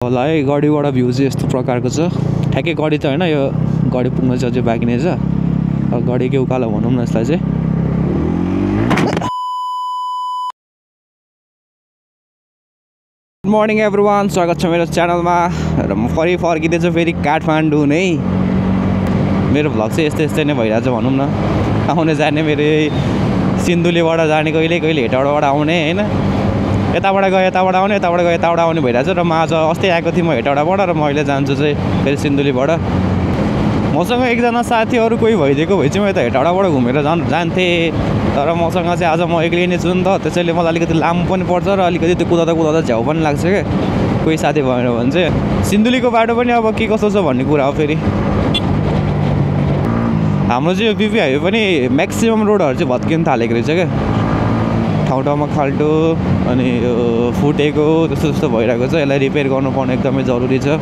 होला है गढीबाट भ्यू चाहिँ यस्तो प्रकारको छ ठ्याक्कै गढी त हैन यो गढी पुग्न चाहिँ अझै बाँकी नै छ गढीकै उकालो भनौँ न यसलाई चाहिँ गुड मर्निङ एभ्रीवान स्वागत छ मेरो च्यानलमा र म फर्किँदैछु फेरि काठमाडौँ नै मेरो भ्लग चाहिँ यस्तै नै भइरहेछ भनौँ न आउने जाने मेरो सिन्धुलीबाट जाने कहिले हेटौडाबाट आउने हैन यताबाट गयो यताबाट आउने यताबाट गयो यताबाट आउने भइरहेछ र म आज अस्ति आएको थिएँ म हेटौडाबाट र म अहिले जान्छु चाहिँ फेरि सिन्धुलीबाट मसँग एकजना साथीहरू कोही भइदिएको भए चाहिँ म यता हेटौडाबाट घुमेर जान्थेँ तर मसँग चाहिँ आज म एक्लै नै छु नि त त्यसैले मलाई अलिकति लामो पनि पर्छ र अलिकति त्यो कुदाउँदा झ्याउ पनि लाग्छ क्या कोही साथी भएन भने चाहिँ सिन्धुलीको बाटो पनि अब के कस्तो छ भन्ने कुरा हो फेरि हाम्रो चाहिँ यो बिपी हाइवे पनि म्याक्सिमम रोडहरू चाहिँ भत्किन थालेको रहेछ क्या ठाउँ ठाउँमा खाल्टो अनि यो फुटेको त्यस्तो भइरहेको छ यसलाई रिपेयर गर्नुपर्ने एकदमै जरुरी छ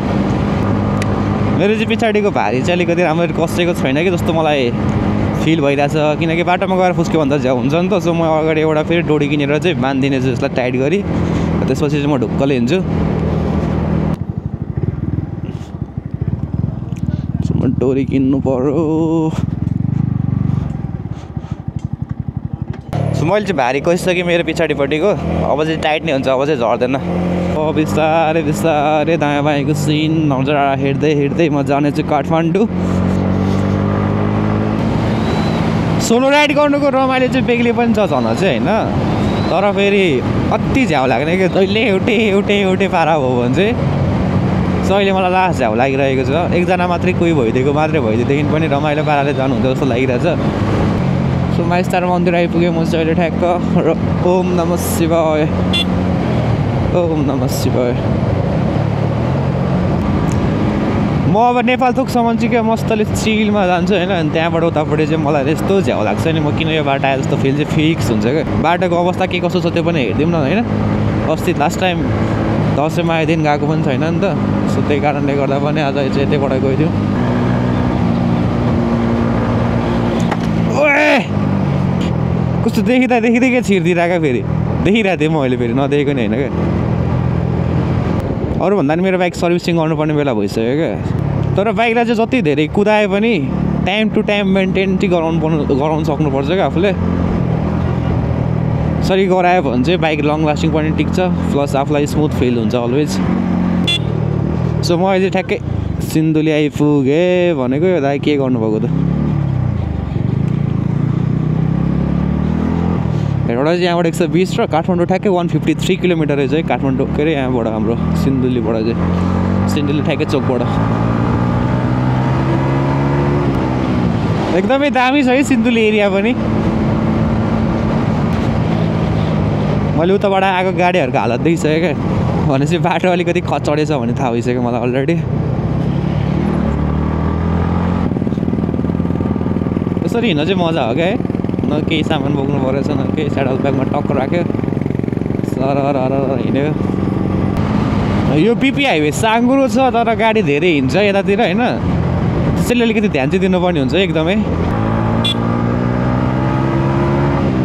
मेरो चाहिँ पछाडिको भारी चाहिँ अलिकति राम्ररी कसेको छैन कि जस्तो मलाई फिल भइरहेछ किनकि बाटोमा गएर फुस्क्यो भन्दा झ्याउ हुन्छ नि त सो म अगाडि एउटा फेरि डोरी किनेर चाहिँ बाँधिदिनेछु यसलाई टाइट गरी त्यसपछि चाहिँ म ढुक्कले हिँड्छु डोरी किन्नु पर्यो मैले चाहिँ भारी कसिसकेँ मेरो पछाडिपट्टिको अब चाहिँ टाइट नै हुन्छ अब चाहिँ झर्दैन अब बिस्तारै बिस्तारै दायाँ बायाँको सिन नजारा हेर्दै म जानेछु काठमाडौँ सोलो राइड गर्नुको रमाइलो चाहिँ बेग्लै पनि छ झन् चाहिँ होइन तर फेरि कति झ्याउ लाग्ने कि जहिले एउटै पारा हो भने चाहिँ सो अहिले मलाई लास्ट झ्याउ लागिरहेको छ एकजना मात्रै कोही भइदिएदेखि पनि रमाइलो पाराले जानुहुन्छ जस्तो लागिरहेछ सो माइस्टार मन्दिर आइपुगेँ म चाहिँ अहिले ठ्याक्क र ओम नमः शिवाय म अब नेपाल थोकसम्म चाहिँ क्या मस्तले चिलमा जान्छु होइन अनि त्यहाँबाट उतापट्टि चाहिँ मलाई यस्तो झ्याउ लाग्छ नि म किन यो बाटो आए जस्तो फिल चाहिँ फिक्स हुन्छ क्या बाटोको अवस्था के कस्तो छ त्यो पनि हेरिदिउँ न होइन अस्ति लास्ट टाइम दसैँमा आएदेखि गएको पनि छैन नि त सो त्यही कारणले गर्दा पनि आज चाहिँ यतैबाट गइदिउँ कस्तो देखिँदै क्या छिर्दिरहेको फेरि देखिरहेको थिएँ म अहिले फेरि नदेखेको नि होइन क्या अरूभन्दा नि मेरो बाइक सर्भिसिङ गर्नुपर्ने बेला भइसक्यो क्या तर बाइकलाई चाहिँ जति धेरै कुदाए पनि टाइम टु टाइम मेन्टेन चाहिँ गराउनु सक्नुपर्छ क्या आफूले सरी गरायो भने चाहिँ बाइक लङ लास्टिङ पनि टिक्छ प्लस आफूलाई स्मुथ फिल हुन्छ अलवेज सो म अहिले ठ्याक्कै सिन्धुली आइपुगेँ भनेको यो दाइ के गर्नुभएको त हेटौडा चाहिँ यहाँबाट 120 र काठमाडौँ ठ्याक्कै 153 किलोमिटर रहेछ है काठमाडौँ के अरे यहाँबाट हाम्रो सिन्धुलीबाट चाहिँ सिन्धुली ठ्याक्कै चोकबाट एकदमै दामी छ है सिन्धुली एरिया पनि मैले उताबाट आएको गाडीहरूको हालत देखिसकेँ क्या भनेपछि बाटो अलिकति खचडेछ भन्ने थाहा भइसक्यो मलाई अलरेडी यसरी हिँड्न चाहिँ मजा हो क्या है न केही सामान बोक्नु परेछ न केही स्याडल ब्यागमा टक्कर राख्यो सर हिँड्यो यो बिपी हाइवे साँगुरो छ तर गाडी धेरै हिँड्छ यतातिर होइन त्यसैले अलिकति ध्यान चाहिँ दिनुपर्ने हुन्छ एकदमै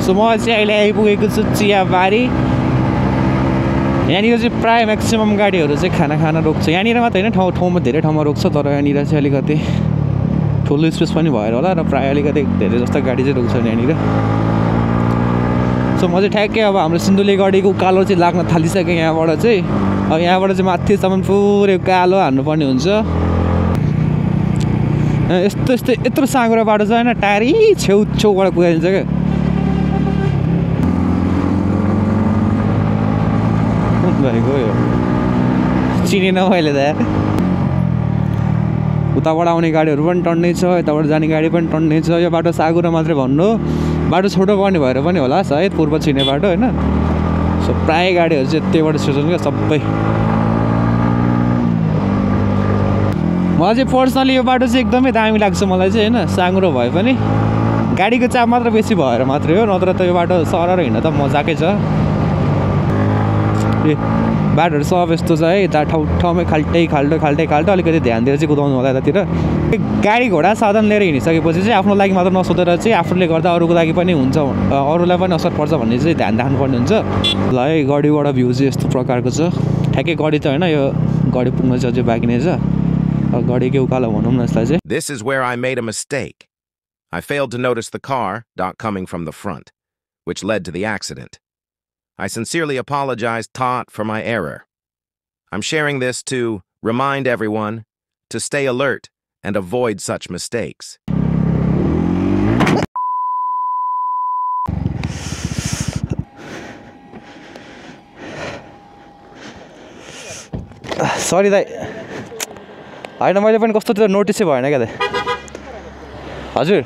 सो म चाहिँ अहिले आइपुगेको छु चियाबारी यहाँनिर चाहिँ प्रायः म्याक्सिमम् गाडीहरू चाहिँ खाना रोक्छ यहाँनिर मात्र होइन ठाउँमा धेरै ठाउँमा रोक्छ तर यहाँनिर चाहिँ अलिकति ठुलो स्पेस पनि भएर होला र प्रायः अलिकति धेरै जस्तो गाडी चाहिँ रोक्छ यहाँनिर सो म चाहिँ ठ्याक्कै अब हाम्रो सिन्धुली गाडीको उकालो चाहिँ लाग्न थालिसकेँ यहाँबाट चाहिँ अब यहाँबाट चाहिँ माथिसम्म पुरै कालो हान्नुपर्ने हुन्छ यत्रो साँगुरो बाटो छ होइन टायर छेउबाट पुगाइदिन्छ क्या भएको यो चिनेन मैले त उताबाट आउने गाडीहरू पनि टन्नै छ यताबाट जाने गाडी पनि टन्नै छ यो बाटो साँगुरो मात्रै भन्नु बाटो छोटो गर्ने भएर पनि होला सायद पूर्व छिर्ने बाटो होइन सो प्रायः गाडीहरू चाहिँ यतैबाट छिर्छन् क्या सबै मलाई चाहिँ पर्सनली यो बाटो चाहिँ एकदमै दामी लाग्छ मलाई चाहिँ होइन साँगुरो भए पनि गाडीको चाप मात्र बेसी भएर मात्रै हो नत्र त यो बाटो सरर हिँड्न त मजाकै छ ए बाटोहरू सब यस्तो छ है यता ठाउँमै खाल्टो अलिकति ध्यान दिएर चाहिँ कुदाउनु होला यतातिर गाडी घोडा साधन लिएर हिँडिसकेपछि चाहिँ आफ्नो लागि मात्र नसोधेर चाहिँ आफूले गर्दा अरूको लागि पनि हुन्छ अरूलाई पनि असर पर्छ भन्ने चाहिँ ध्यान राख्नुपर्ने हुन्छ ल है गढीबाट भ्यू चाहिँ यस्तो प्रकारको छ ठ्याक्कै गढी त होइन यो गडी पुग्न चाहिँ अझै बाँकी नै छ गडीकै उकालो भनौँ न यसलाई चाहिँ This is where I made a mistake. I failed to notice the car not coming from the front, which led to the accident. I sincerely apologize, Todd, for my error. I'm sharing this to remind everyone to stay alert and avoid such mistakes. Sorry दाइ होइन मैले पनि कस्तो त्यो नोटिसै भएन क्या दाइ हजुर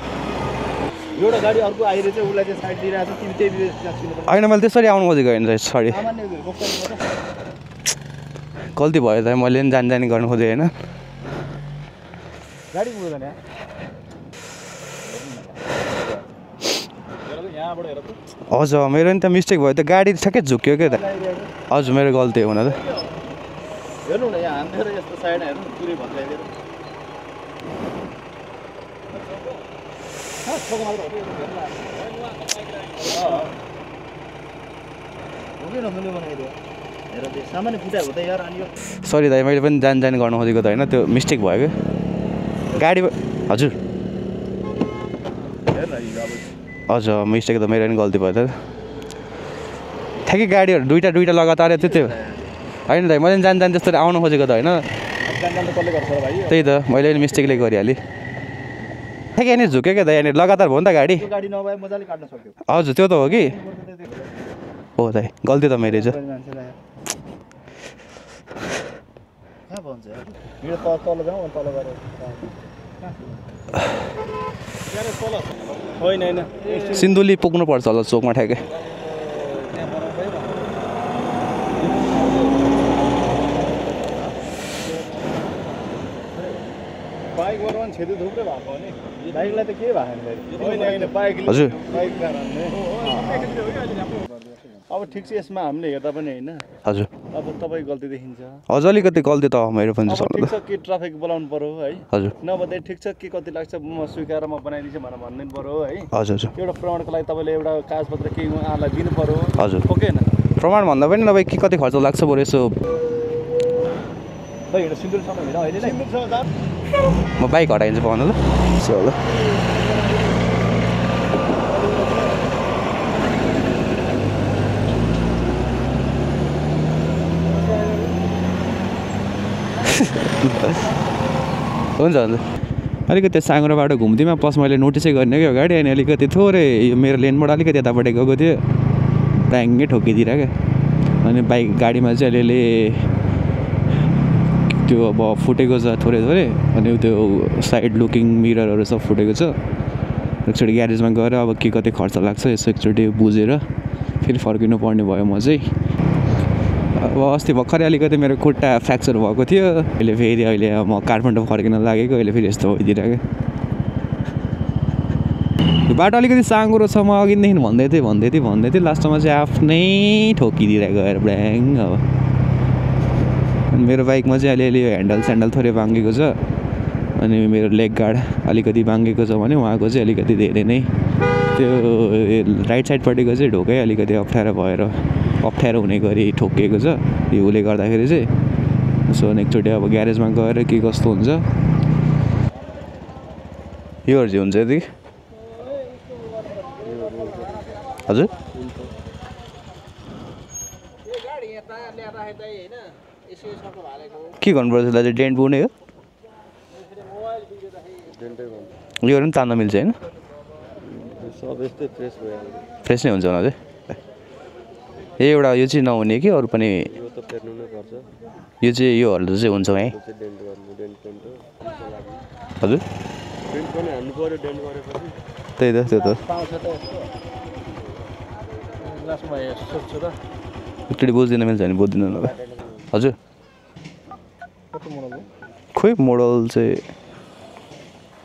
एउटा गाडी अर्को आइरहेछ उसलाई चाहिँ साइड दिइरहेछ तिमी त्यही होइन मैले त्यसरी आउनु खोजेको होइन दाइ सरी गल्ती भयो दाइ मैले पनि जानी गर्नु खोजेँ होइन गाडी पुग्दैन हजुर मेरो नि त मिस्टेक भयो त्यो गाडी ठ्याक्कै झुक्यो क्या त हजुर मेरो गल्ती हो हुन त हेर्नु न यहाँ हान्देर यस्तो साइड हेर्नु पुरै भत्काइदिएर सामान्य फुटा हो त यार अनि सरी दाइ मैले पनि जानी गर्नु खोजेको त होइन त्यो मिस्टेक भयो क्या गाडी हजुर हजुर मिस्टेक त मेरो पनि गल्ती भयो त ठ्याक्कै गाडीहरू दुईवटा लगातार थियो त्यो होइन दाइ मैले पनि जानी त्यस्तो आउनु खोजेको त होइन त्यही त मैले पनि मिस्टेकले गरिहालेँ ठ्याक्कै यहाँनिर झुक्यो क्या दाइ यहाँनिर लगातार भयो नि त गाडी हजुर त्यो त हो कि हो दाइ गल्ती त मेरो छ सिन्धुली पुग्नुपर्छ होला चोकमा ठ्याक्कै बाइकलाई त के भएको हजुर अब ठिक छ यसमा हामीले हेर्दा पनि होइन हजुर अब तपाईँको गल्ती देखिन्छ हजुर अलिकति गल्ती त मेरो पनि छ ठिक छ कि ट्राफिक बोलाउनु पर्यो है हजुर नभए ठिक छ के कति लाग्छ म स्वीकार म बनाइदिन्छु भनेर भनिदिनु पर्यो है हजुर एउटा प्रमाणको लागि तपाईँले एउटा कागजपत्र केही उहाँलाई दिनु पर्यो हजुर ओके न प्रमाण भन्दा पनि नभए के कति खर्च लाग्छ बरु यसो सिन्दुरसम्म हिँड अहिले नै म बाइक हटाइदिन्छु पाउनु ल ल हुन्छ हुन्छ अलिकति साँग्रो बाटो घुम्थेँ प्लस मैले नोटिसै गर्ने क्या गाडी अनि अलिकति थोरै यो मेरो लेनबाट अलिकति यतापट्टि गएको थियो ट्याङ्गै ठोकिदिएर क्या अनि बाइक गाडीमा चाहिँ अलिअलि त्यो अब फुटेको छ थोरै अनि त्यो साइड लुकिङ मिररहरू सब फुटेको छ एकचोटि ग्यारेजमा गएर अब के कति खर्च लाग्छ यसो एकचोटि बुझेर फेरि फर्किनु पर्ने भयो म चाहिँ अब अस्ति भर्खरै अलिकति मेरो खुट्टा फ्र्याक्चर भएको थियो अहिले म काठमाडौँ फर्किन लागेको अहिले फेरि यस्तो भइदिरहेको यो बाटो अलिकति साँगुरो छ म अघिदेखि भन्दै थिएँ लास्टमा चाहिँ आफ्नै ठोकिदिरहेको गएर ब्याङ अब अनि मेरो बाइकमा चाहिँ अलिअलि ह्यान्डल स्यान्डल थोरै बाङ्गेको छ अनि मेरो लेग गार्ड अलिकति बाङ्गेको छ भने उहाँको चाहिँ अलिकति धेरै नै त्यो राइट साइडपट्टिको चाहिँ ढोकै अलिकति अप्ठ्यारो हुने गरी ठोकिएको छ योले गर्दाखेरि चाहिँ सो एकचोटि अब ग्यारेजमा गएर के कस्तो हुन्छ योहरू चाहिँ हुन्छ यति हजुर के गर्नुपर्छ दाजु डेन्ट पुग्ने हो योहरू पनि तान्न मिल्छ होइन फ्रेस नै हुन्छ होला चाहिँ एउटा यो चाहिँ नहुने कि अरू पनि यो चाहिँ योहरू चाहिँ हुन्छ है हजुर त्यही त त्यो त एकचोटि बुझ्दिनँ मिल्छ भने बुझ्दिनँ न हजुर खोइ मोडल चाहिँ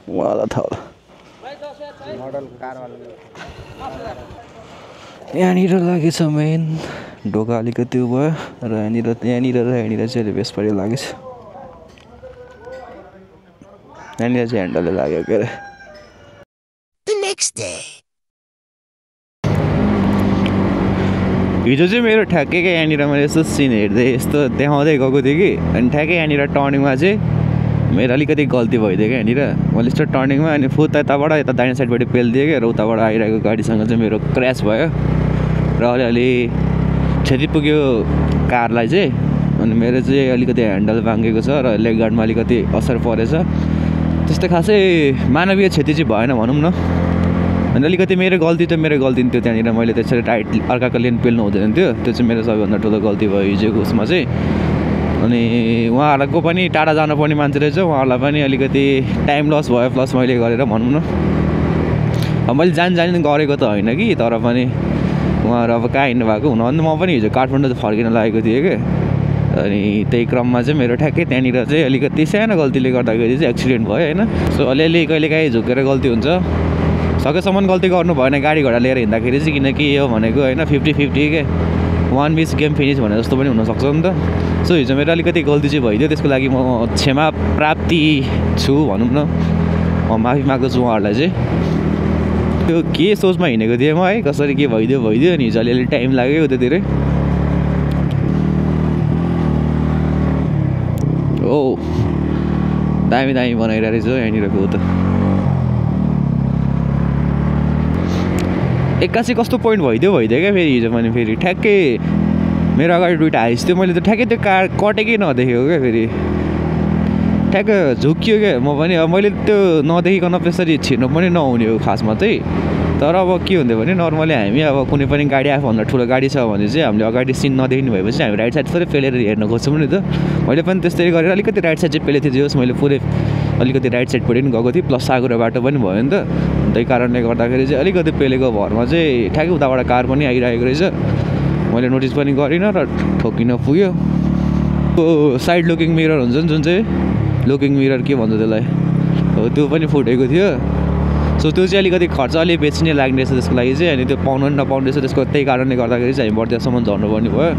उहाँलाई थाहा होला यहाँनिर लागेछ मेन ढोका अलिकति उ भयो र यहाँनिर चाहिँ अहिले बेसपट्टि लागेछ यहाँनिर चाहिँ ह्यान्डलले लाग्यो के अरे हिजो चाहिँ मेरो ठ्याक्कै यहाँनिर मैले यस्तो सिन हेर्दै यस्तो देखाउँदै गएको थिएँ कि अनि ठ्याक्कै यहाँनिर टर्निङमा चाहिँ मेरो अलिकति गल्ती भइदियो क्या यहाँनिर मैले यस्तो टर्निङमा अनि फुत्ता यताबाट यता दाहिने साइडबाट पेलिदिएँ क्या र उताबाट आइरहेको गाडीसँग चाहिँ मेरो क्र्यास भयो र अलिअलि क्षति पुग्यो कारलाई चाहिँ अनि मेरो चाहिँ अलिकति ह्यान्डल भाङ्गेको छ र लेग गार्डमा अलिकति असर परेछ त्यस्तो खासै मानवीय क्षति चाहिँ भएन भनौँ न अनि अलिकति मेरो गल्ती त मेरो गल्ती थियो त्यहाँनिर मैले त्यसरी राइट अर्काको लेन पेल्नु हुँदैन थियो त्यो चाहिँ मेरो सबैभन्दा ठुलो गल्ती भयो हिजोको उसमा चाहिँ अनि उहाँहरूको पनि टाढा जानुपर्ने मान्छे रहेछ उहाँहरूलाई पनि अलिकति टाइम लस भयो प्लस मैले गरेर भनौँ न अब मैले जानी गरेको त होइन कि तर पनि उहाँहरू अब कहाँ हिँड्नु भएको हुन म पनि हिजो काठमाडौँ फर्किन लागेको थिएँ क्या अनि त्यही क्रममा चाहिँ मेरो ठ्याक्कै त्यहाँनिर चाहिँ अलिकति सानो गल्तीले गर्दाखेरि चाहिँ एक्सिडेन्ट भयो होइन सो अलिअलि कहिलेकाहीँ झुकेर गल्ती हुन्छ सकेसम्म गल्ती गर्नु भएन गाडी घोडा लिएर हिँड्दाखेरि चाहिँ किनकि यो भनेको होइन 50-50 के वान मिस गेम फिनिस भने जस्तो पनि हुनसक्छ नि त सो हिजो मेरो अलिकति गल्ती चाहिँ भइदियो त्यसको लागि म क्षमा प्राप्ति छु भनौँ न म माफी माग्दछु उहाँहरूलाई चाहिँ त्यो के सोचमा हिँडेको थिएँ म है कसरी के भइदियो अनि हिजो अलिअलि टाइम लाग्यो उतातिरै ओ दामी बनाइरहेको रहेछ यहाँनिरको त एक्कासी कस्तो पोइन्ट भइदियो क्या फेरि हिजो पनि फेरि ठ्याक्कै मेरो अगाडि दुइटा हाइस थियो मैले त ठ्याक्कै त्यो कार कटेकै नदेखेको क्या फेरि ठ्याक्कै झुक्कियो क्या म पनि अब मैले त्यो नदेखिकन त्यसरी छिर्नु पनि नहुने हो खासमा चाहिँ तर अब के हुन्थ्यो भने नर्मली हामी अब कुनै पनि गाडी आफूभन्दा ठुलो गाडी छ भने चाहिँ हामीले अगाडि सिन नदेखिने भएपछि हामी राइट साइड पुरै पेलेर हेर्न खोज्छौँ नि त मैले पनि त्यस्तै गरेर अलिकति राइट साइड चाहिँ पेलेको थिएँ जस मैले पुरै अलिकति राइट साइडपट्टि पनि गएको थिएँ प्लस सागुरा बाटो पनि भयो नि त त्यही कारणले गर्दाखेरि चाहिँ अलिकति पेलेको भरमा चाहिँ ठ्याक्कै उताबाट कार पनि आइरहेको रहेछ मैले नोटिस पनि गरिनँ र ठोकिन पुग्यो साइड लुकिङ मिरर हुन्छ नि जुन चाहिँ लुकिङ मिरर के भन्छ त्यसलाई हो त्यो पनि फुटेको थियो सो त्यो चाहिँ अलिकति खर्च अलिक बेसी नै लाग्ने रहेछ त्यसको लागि चाहिँ अनि त्यो पाउनु पनि नपाउने रहेछ त्यसको त्यही कारणले गर्दाखेरि चाहिँ हामी बर्दियासम्म झर्नुपर्ने भयो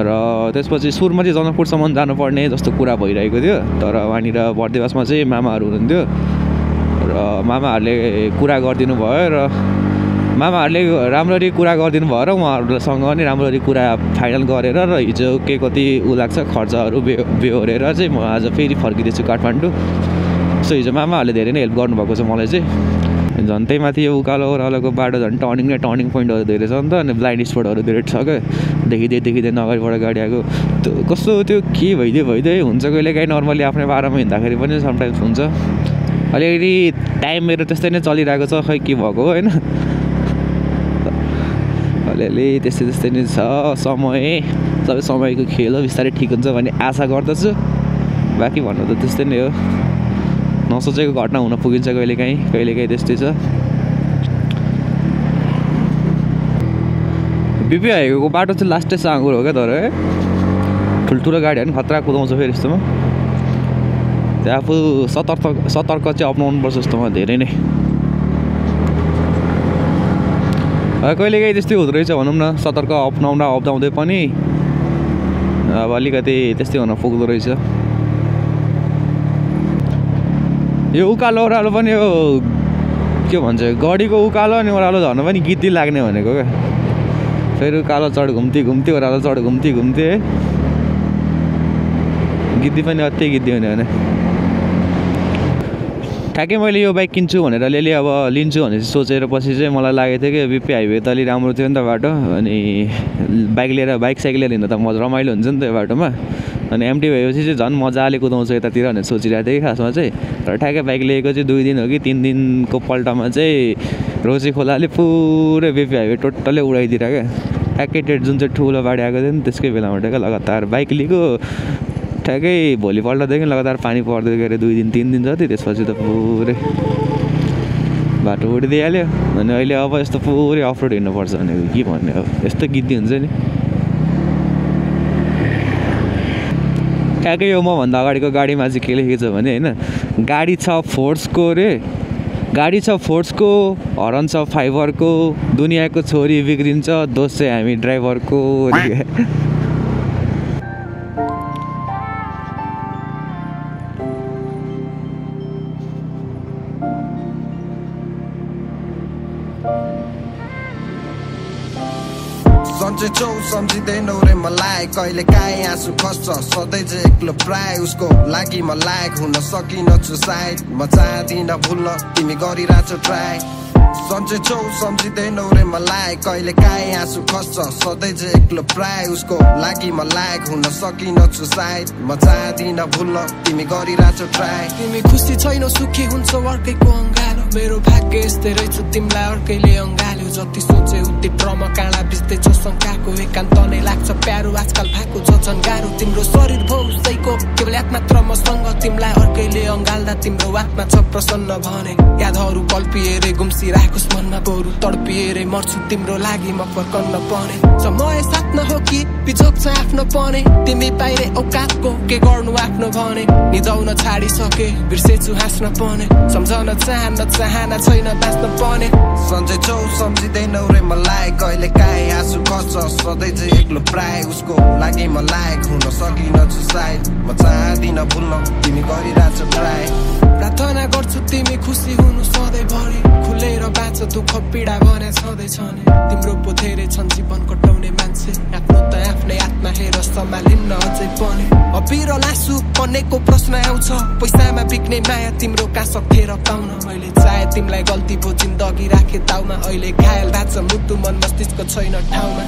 र त्यसपछि सुरुमा चाहिँ जनकपुरसम्म जानुपर्ने जस्तो कुरा भइरहेको थियो तर वहाँनिर बर्दिवासमा चाहिँ मामाहरू हुनुहुन्थ्यो र मामाहरूले कुरा गरिदिनु भयो र मामाहरूले राम्ररी कुरा गरिदिनु भयो र उहाँहरूसँग पनि राम्ररी कुरा फाइनल गरेर र हिजो के कति ऊ लाग्छ खर्चहरू बेहोरेर चाहिँ म आज फेरि फर्किँदैछु काठमाडौँ सो हिजो मामाहरूले धेरै नै हेल्प गर्नुभएको छ मलाई चाहिँ झन् त्यही माथि यो उकालो ओह्रालोको बाटो झन् टर्निङ पोइन्टहरू धेरै छ नि त अनि ब्लाइन्ड स्पटहरू धेरै छ क्या देखिँदैन अगाडिबाट गाडी आएको त्यो कस्तो त्यो के भइदियो हुन्छ कहिलेकाहीँ नर्मली आफ्नै बाटोमा हिँड्दाखेरि पनि समटाइम्स हुन्छ अलिअलि टाइम मेरो त्यस्तै नै चलिरहेको छ खै के भएको होइन अलिअलि त्यस्तै नै छ सबै समयको खेल हो बिस्तारै ठिक हुन्छ भन्ने आशा गर्दछु बाँकी भन्नु त त्यस्तै नै हो नसोचेको घटना हुन पुगिन्छ कहिलेकाहीँ त्यस्तै छ बिपी हाइवेको बाटो चाहिँ लास्टै साँगुरो हो क्या तर है ठुल्ठुलो गाडीहरू पनि खतरा कुदाउँछ फेरि यस्तोमा त्यो आफू सतर्क चाहिँ अप्नाउनु पर्छ जस्तोमा धेरै नै कहिलेकाहीँ त्यस्तै हुँदो रहेछ भनौँ न सतर्क अप्नाउँदै पनि अब अलिकति त्यस्तै हुन पुग्दो रहेछ यो उकालो ओह्रालो पनि यो के भन्छ गडीको उकालो अनि ओह्रालो झर्नु पनि गिद्दी लाग्ने भनेको क्या फेरि उकालो चढ घुम्ती ओह्रालो चढ घुम्ती है गिद्दी पनि अति गिद्दी हुने भने ठ्याक्कै मैले यो बाइक किन्छु भनेर अलिअलि अब लिन्छु भने चाहिँ सोचेर पछि चाहिँ मलाई लागेको थियो कि बिपी हाइवे त अलिक राम्रो थियो नि त बाटो अनि बाइक साइकल लिएर हिँड्दा त रमाइलो हुन्छ नि त यो बाटोमा अनि एमटी भएपछि चाहिँ झन् मजाले कुदाउँछ यतातिर भनेर सोचिरहेको थिएँ कि खासमा चाहिँ तर ठ्याक्कै बाइक लिएको चाहिँ 2 दिन हो कि 3 दिनको पल्टामा चाहिँ रोजी खोलाले पुरै बिपी हाइवे टोटल्लै उडाइदिएर क्या ठ्याक्कै टेट जुन चाहिँ ठुलो बाढी आएको थियो नि त्यसकै बेलामा क्या लगातार बाइक लिएको ठ्याक्कै भोलिपल्टदेखि लगातार पानी पर्दै गएर 2 दिन 3 दिन जति त्यसपछि त पुरै बाटो उडिदिइहाल्यो अनि अहिले अब यस्तो पुरै अफ रोड हिँड्नुपर्छ भनेको के भन्ने अब यस्तो गिद्दी हुन्छ नि ठ्याक्कै यो मभन्दा अगाडिको गाडीमा चाहिँ के लेखेको छ भने होइन गाडी छ फोर्सको हरन छ फाइबरको दुनियाँको छोरी बिग्रिन्छ दोष चाहिँ हामी ड्राइभरको सम्झेछौ सम्झिँदैनौ रे मलाई कहिले काहीँ आँसु खस्छ सधैँ चाहिँ एक्लो प्राय उसको लागि म लायक हुन सकिनछु सायद म चाहदिन भुल्न तिमी गरिरहेछौ ट्राई सम्झेछौ सम्झिँदैनौ रे मलाई कहिले काहीँ आँसु खस्छ सधैँ चाहिँ एक्लो प्राय उसको लागि म लायक हुन सकिनछु सायद म चाहदिन भुल्न तिमी गरिरहेछौ ट्राई तिमी खुसी छैनौ सुखी हुन्छ अर्कैको अङ्गालो मेरो भाग्य यस्तै रहेछ तिमीलाई अर्कैले अङ्गाल्यो जति सोचे उति ड्रम काँडा बिस्दैछ शङ्काको एकान्त नै लाग्छ प्यारो आजकल भएको छ झन् गाह्रो तिम्रो शरीर भो उसैको केवल याद मात्र मसँग तिमीलाई अर्कैले अङ्गाल्दा तिम्रो आत्मा छ प्रसन्न भने यादहरू कल्पिएरै गुम्सिराखोस् मनमा बरु तडपिएरै मर्छु तिम्रो लागि म फर्कन्न पर्ने समय साथ हो कि बिजोग छ आफ्नो पर्ने तिमी बाहिर औकातको के गर्नु आफ्नो भने निदाउन छाडिसके बिर्सेछु हाँस्न पर्ने सम्झन चाहना छैन बाँच्न पर्ने सम्झेछौ सम्झिँदैनौ रे मलाई कहिले काहीँ आँसु खस्छ सधैँ चाहिँ एक्लो प्राय उसको लागि म लायक हुन सकिनछु सायद म चाहदिन भुल्न तिमी गरिरहेछौ ट्राई प्रार्थना गर्छु तिमी खुसी हुनु सधैँभरि खुलेर बाँच दुःख पीडा भने छँदैछ नि तिम्रो पो धेरै छन् जीवन कटाउने मान्छे आफ्नो त आफ्नै आत्मा हेर सम्हालिन्न अझै पनि अबिरल आँसु अनेकको प्रश्न आउँछ पैसामा बिक्ने माया तिम्रो कहाँ सक्थेर पाउन मैले चाहे तिमीलाई गल्ती भो जिन्दगी राखे ताउमा अहिले घायल भएको छ मुटु मन मस्तिष्क छैन ठाउँमा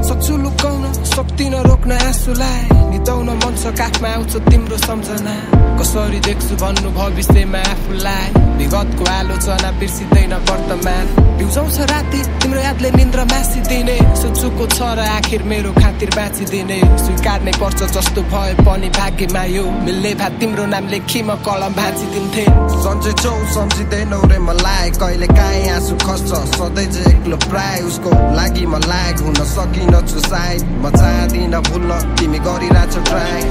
सक्छु लुकाउन सक्दिन रोक्न आँसुलाई निदाउन मन छ काखमा आउँछ तिम्रो सम्झना कसरी देख्छु भन्नु भविष्यमा आफूलाई विगतको आलोचना बिर्सिँदैन वर्तमान बिउजाउँछ राति तिम्रो यादले निन्द्रा मासिदिने सोचुको छ र आखिर मेरो खातिर बाँचिदिने स्वीकार्नै पर्छ जस्तो भए पनि भाग्यमा यो मिल्ने भए तिम्रो नाम लेखी म कलम भाँचिदिन्थे सम्झेछौ सम्झिँदैनौ रे मलाई कहिले काहीँ आँसु खस्छ सधैँ चाहिँ एक्लो प्राय उसको लागि म लायक हुन सकिनछु सायद म चाहदिन भुल्न तिमी गरिरहेछौ ट्राई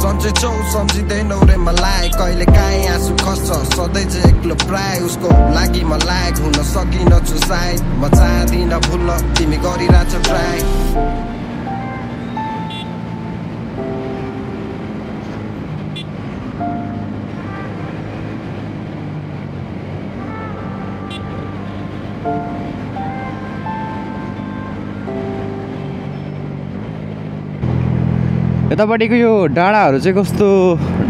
सम्झेछौ सम्झिँदैनौ रे मलाई कहिले काहीँ आँसु खस्छ सधैँ चाहिँ एक्लो प्राय उसको लागि म लायक हुन सकिनछु सायद म चाहदिन भुल्न तिमी गरिरहेछौ ट्राई यतापट्टिको यो डाँडाहरू चाहिँ कस्तो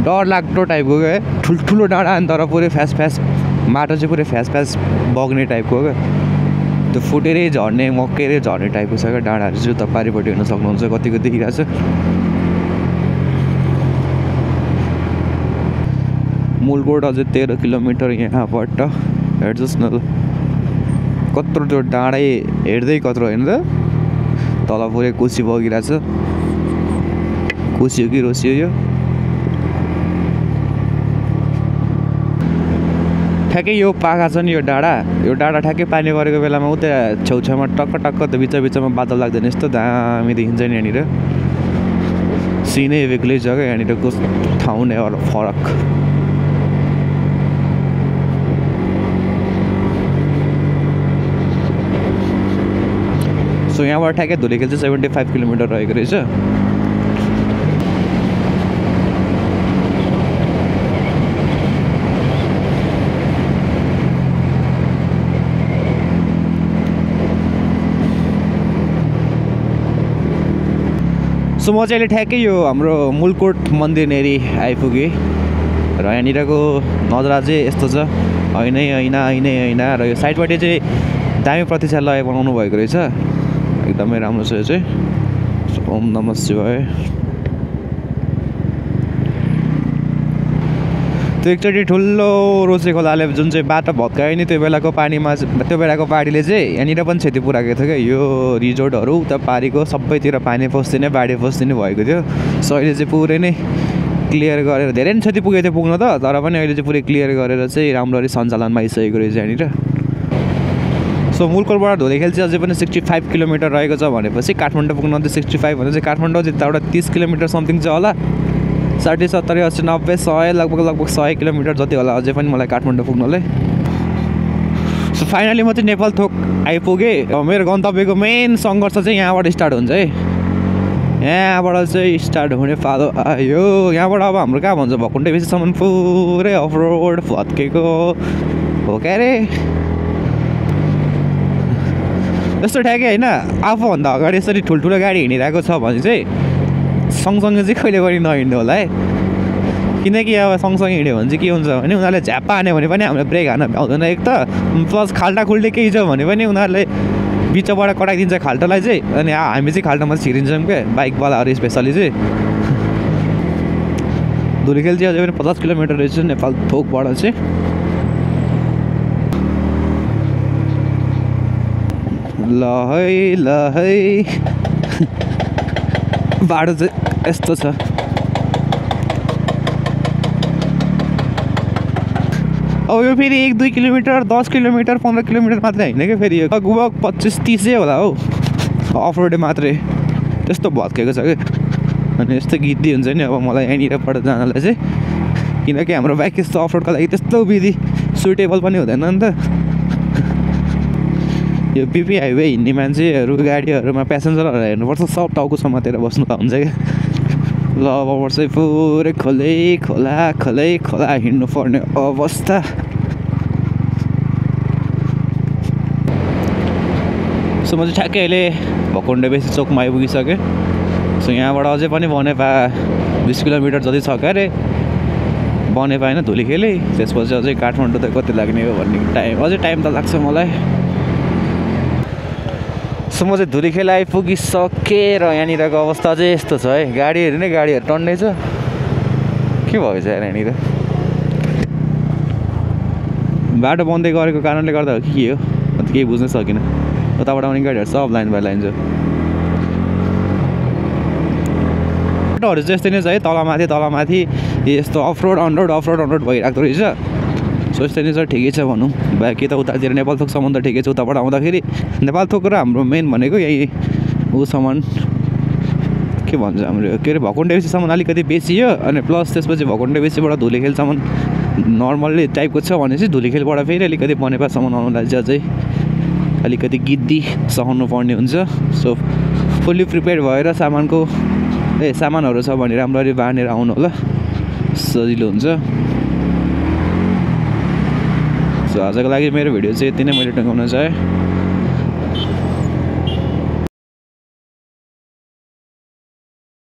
डरलाग्दो टाइपको क्या ठुल्ठुलो डाँडा अनि तर पुरै फ्यास फ्यास माटो चाहिँ पुरै फ्यास फ्यास बग्ने टाइपको क्या त्यो फुटेरै झर्ने मक्केरै झर्ने टाइपको छ क्या डाँडाहरू चाहिँ तपाईँपट्टि हेर्न सक्नुहुन्छ कतिको देखिरहेको छ मूलकोट अझै 13 किलोमिटर यहाँबाट हेर्नुहोस् न कत्रो त्यो डाँडै हेर्दै कत्रो होइन त तल पुरै कोसी बगिरहेछ कोसी हो कि रोसी हो यो ठ्याक्कै यो पाखा छ नि यो डाँडा ठ्याक्कै पानी परेको बेलामा उता छेउछाउमा टक्क टक्क त बिचमा बादल लाग्दैन यस्तो दामी देखिन्छ नि यहाँनिर सिनै बेग्लै छ क्या यहाँनिर कस्तो ठाउँ नै फरक सो यहाँबाट ठ्याक्कै धुलिखेल चाहिँ 75 किलोमिटर रहेको रहेछ सो म चाहिँ अहिले ठ्याक्कै यो हाम्रो मूलकोट मन्दिर नेरी आइपुगेँ र यहाँनिरको नजारा चाहिँ यस्तो छ होइन र यो साइडबाट चाहिँ दामी प्रतीक्षालय बनाउनु भएको रहेछ एकदमै राम्रो छ यो चाहिँ ओम नमः शिवाय त्यो एकचोटि ठुलो रोसे खोलाले जुन चाहिँ बाटो भत्कायो नि त्यो बेलाको पानीले चाहिँ यहाँनिर पनि क्षति पुऱ्याएको थियो क्या यो रिजोर्टहरू उता पारीको सबैतिर पानी पस्दिने बाढी पस्दिने भएको थियो सो अहिले चाहिँ पुरै नै क्लियर गरेर धेरै नै क्षति पुगेको थियो पुग्न त तर पनि अहिले चाहिँ पुरै क्लियर गरेर चाहिँ राम्ररी सञ्चालनमा आइसकेको रहेछ यहाँनिर सो मूलकोटबाट धुलिखेल चाहिँ अझै पनि 65 किलोमिटर रहेको छ भनेपछि काठमाडौँ पुग्न चाहिँ 65 भने चाहिँ काठमाडौँ चाहिँ त्यहाँबाट 30 किलोमिटर समथिङ चाहिँ होला 60 70 80 90 100 लगभग 100 किलोमिटर जति होला अझै पनि मलाई काठमाडौँ पुग्नलाई सो फाइनली म चाहिँ नेपाल थोक आइपुगेँ मेरो गन्तव्यको मेन सङ्घर्ष चाहिँ यहाँबाट स्टार्ट हुन्छ है यहाँबाट चाहिँ स्टार्ट हुने पालो आयो यहाँबाट अब हाम्रो कहाँ भन्छ भकुन्डे बेसीसम्म पुरै अफ रोड भत्केको हो क्या अरे यस्तो ठ्याक्कै होइन आफूभन्दा अगाडि यसरी ठुल्ठुलो गाडी हिँडिरहेको छ भने चाहिँ सँगसँगै चाहिँ कहिले पनि नहिँड्नु होला है। किनकि अब सँगसँगै हिँड्यो भने चाहिँ के हुन्छ भने उनीहरूले झ्याप्पा हान्यो भने पनि हामीलाई ब्रेक हान्न भ्याउँदैन एक त, प्लस खाल्टा खुल्टे केही छ भने पनि उनीहरूले बिचबाट कटाइदिन्छ खाल्टालाई चाहिँ, अनि हामी चाहिँ खाल्टामा छिरिन्छौँ क्या बाइकवालाहरू स्पेसली चाहिँ। धुलीखेल चाहिँ अझै पनि 50 किलोमिटर रहेछ नेपाल थोकबाट चाहिँ। ल है बाटो चाहिँ यस्तो छ। अब यो फेरि 1-2 किलोमिटर 10 किलोमिटर 15 किलोमिटर मात्रै होइन क्या, फेरि यो लगभग 25-30 होला हौ अफ रोडे मात्रै, त्यस्तो भत्केको छ क्या। अनि यस्तो गिद्दी हुन्छ नि अब मलाई यहीँनिरबाट जानलाई चाहिँ, किनकि हाम्रो बाइक यस्तो अफ रोडको लागि त्यस्तो विधि सुटेबल पनि हुँदैन नि त। यो पिपी हाइवे हिँड्ने मान्छेहरू गाडीहरूमा प्यासेन्जरहरू हेर्नुपर्छ, सब टाउको समातेर बस्नु त हुन्छ क्या। ल अब चाहिँ पुरै खोला हिँड्नु पर्ने अवस्था। सो म चाहिँ ठ्याक्कै अहिले भकुन्डे बेसी चोकमा आइपुगिसकेँ। सो यहाँबाट अझै पनि बनेपा 20 किलोमिटर जति छ क्या अरे, बनेपा होइन धुलीखेलै, त्यसपछि अझै काठमाडौँ त कति लाग्ने हो भन्ने अझै टाइम त लाग्छ मलाई। सो म चाहिँ धुलीखेल आइपुगिसकेँ र यहाँनिरको अवस्था चाहिँ यस्तो छ है, गाडीहरू टन्नै छ। के भयो चाहिँ यहाँनिर बाटो बन्दै गरेको कारणले गर्दा हो कि के हो अन्त केही बुझ्नै सकिनँ। उताबाट आउने गाडीहरू सब लाइन बाई लाइन छ। बाटोहरू चाहिँ यस्तै नै छ है, तलमाथि यस्तो अफ रोड अन रोड भइरहेको रहेछ। सो यस्तै नै छ, ठिकै छ भनौँ। बाइक त उतातिर नेपाल थोकसम्म त ठिकै छ, उताबाट आउँदाखेरि नेपाल थोक र हाम्रो मेन भनेको यही उसम्म के भन्छ हाम्रो के अरे भकुन्डे बेसीसम्म अलिकति बेसी हो, अनि प्लस त्यसपछि भकुन्डे बेसीबाट धुलीखेलसम्म नर्मल्ली टाइपको छ भने चाहिँ धुलीखेलबाट फेरि अलिकति बनेपासम्म आउनुलाई चाहिँ अझै अलिकति गिद्दी सहनु पर्ने हुन्छ। सो फुल्ली प्रिपेयर भएर सामानहरू छ भने राम्ररी बाँधेर आउनु होला, सजिलो हुन्छ। सो आजको लागि मेरो भिडियो चाहिँ यति नै मैले टङ्गाउन चाहेँ।